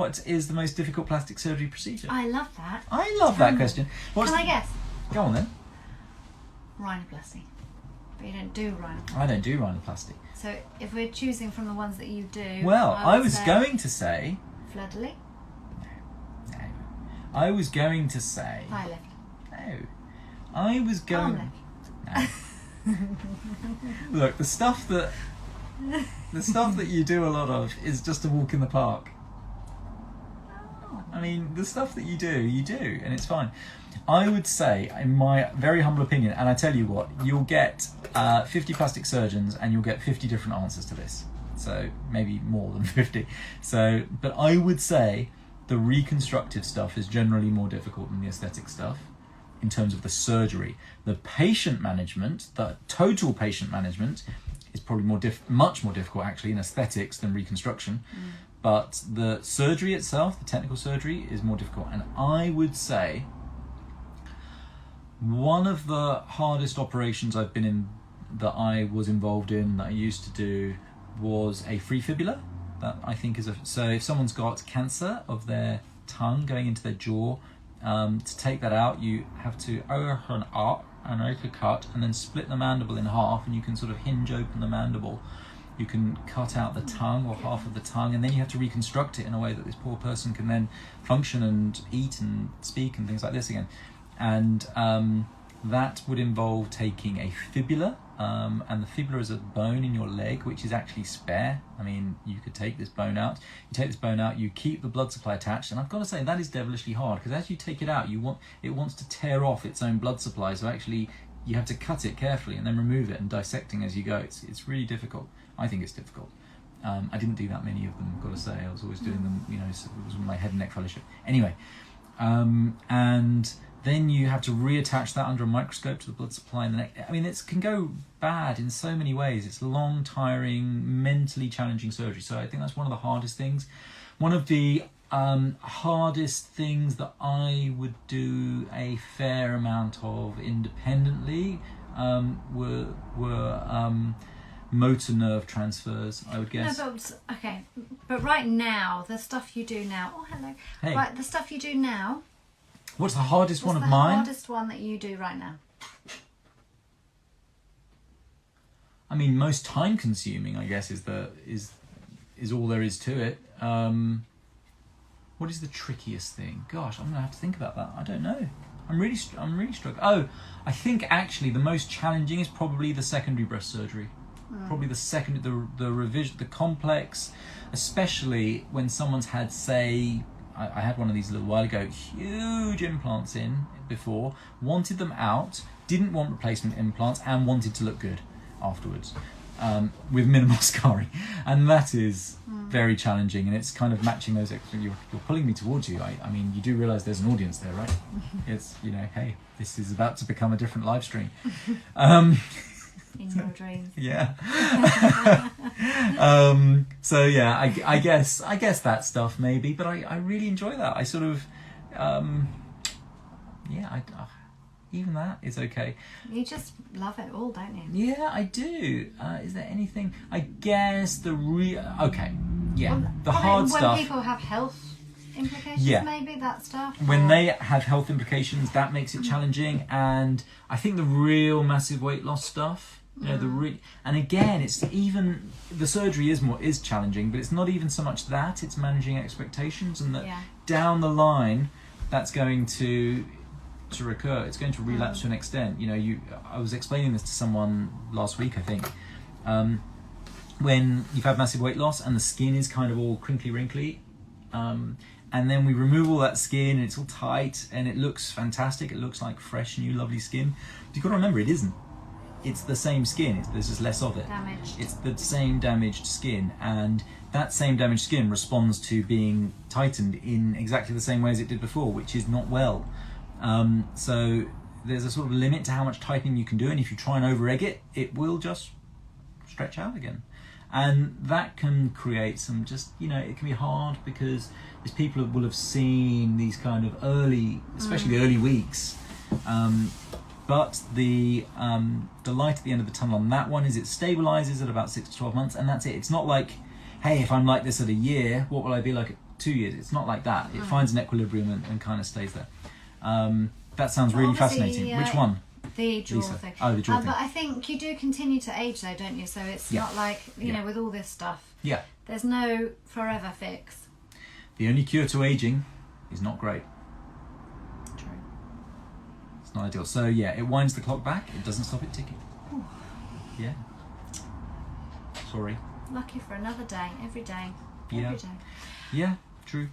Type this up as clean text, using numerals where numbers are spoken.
what is the most difficult plastic surgery procedure? I love that. I love that question. Can I guess? Go on then. Rhinoplasty. But you don't do rhinoplasty. I don't do rhinoplasty. So if we're choosing from the ones that you do... Well, I would was say going to say... Fleur-de-lis? No. I was going to say... Thigh lift? No. I was going... Arm lift? No. Look, the stuff that you do a lot of is just a walk in the park. Oh. I mean, the stuff that you do, and it's fine. I would say, in my very humble opinion, and I tell you what, you'll get 50 plastic surgeons and you'll get 50 different answers to this. So maybe more than 50. So, but I would say the reconstructive stuff is generally more difficult than the aesthetic stuff in terms of the surgery. The patient management, the total patient management, is probably much more difficult actually in aesthetics than reconstruction. But the surgery itself, the technical surgery, is more difficult. And I would say one of the hardest operations I've been in, that I was involved in, that I used to do, was a free fibula. That I think is so if someone's got cancer of their tongue going into their jaw, to take that out, you have to open up and make a cut and then split the mandible in half, and you can sort of hinge open the mandible. You can cut out the tongue or half of the tongue, and then you have to reconstruct it in a way that this poor person can then function and eat and speak and things like this again. And that would involve taking a fibula, and the fibula is a bone in your leg which is actually spare. I mean, you could take this bone out. You take this bone out, you keep the blood supply attached, and I've got to say that is devilishly hard, because as you take it out, it wants to tear off its own blood supply. So actually, you have to cut it carefully and then remove it and dissecting as you go. It's really difficult. I think it's difficult. I didn't do that many of them, I've got to say. I was always doing them, you know, it was my head and neck fellowship. Anyway, and then you have to reattach that under a microscope to the blood supply in the neck. I mean, it can go bad in so many ways. It's long, tiring, mentally challenging surgery. So I think that's one of the hardest things. One of the hardest things that I would do a fair amount of independently were motor nerve transfers, I would guess. No, but right now, the stuff you do now... Oh, hello. Hey. Right, the stuff you do now... What's the hardest one of mine? What's the hardest one that you do right now? I mean, most time consuming, I guess, is all there is to it. What is the trickiest thing? Gosh, I'm gonna have to think about that. I don't know. I'm really struggling. Oh, I think actually the most challenging is probably the secondary breast surgery. Probably the revision, the complex, especially when someone's had, say, I had one of these a little while ago, huge implants in before, wanted them out, didn't want replacement implants, and wanted to look good afterwards, with minimal scarring. And that is very challenging, and it's kind of matching those. You're pulling me towards you. I mean, you do realise there's an audience there, right? It's, you know, hey, this is about to become a different live stream. In your dreams. Yeah. So yeah, I guess that stuff maybe, but I really enjoy that. I sort of, even that is okay. You just love it all, don't you? Yeah, I do. Is there anything? I guess the hard stuff. When people have health implications, maybe that stuff. When they have health implications, that makes it challenging, and I think the real massive weight loss stuff. You know, and again, it's even the surgery is challenging, but it's not even so much that, it's managing expectations, and that down the line, that's going to recur. It's going to relapse to an extent. You know, I was explaining this to someone last week, I think. When you've had massive weight loss and the skin is kind of all crinkly, wrinkly, and then we remove all that skin and it's all tight and it looks fantastic. It looks like fresh, new, lovely skin. But you've got to remember, it isn't. It's the same skin, there's just less of it. Damaged. It's the same damaged skin, and that same damaged skin responds to being tightened in exactly the same way as it did before, which is not well. So there's a sort of limit to how much tightening you can do, and if you try and over-egg it, it will just stretch out again. And that can create some it can be hard, because these people will have seen these kind of especially the early weeks, but the light at the end of the tunnel on that one is it stabilizes at about 6 to 12 months, and that's it. It's not like, hey, if I'm like this at a year, what will I be like at 2 years. It's not like that. It finds an equilibrium and kind of stays there. That sounds really Obviously, fascinating. Which one? The jaw Lisa? thing. Oh, the jaw thing. But I think you do continue to age though, don't you? So it's not like, you know, with all this stuff. Yeah. There's no forever fix. The only cure to aging is not great. True. It's not ideal. So yeah, it winds the clock back. It doesn't stop it ticking. Ooh. Yeah. Sorry. Lucky for another day, every day. Yeah. Every day. Yeah, true.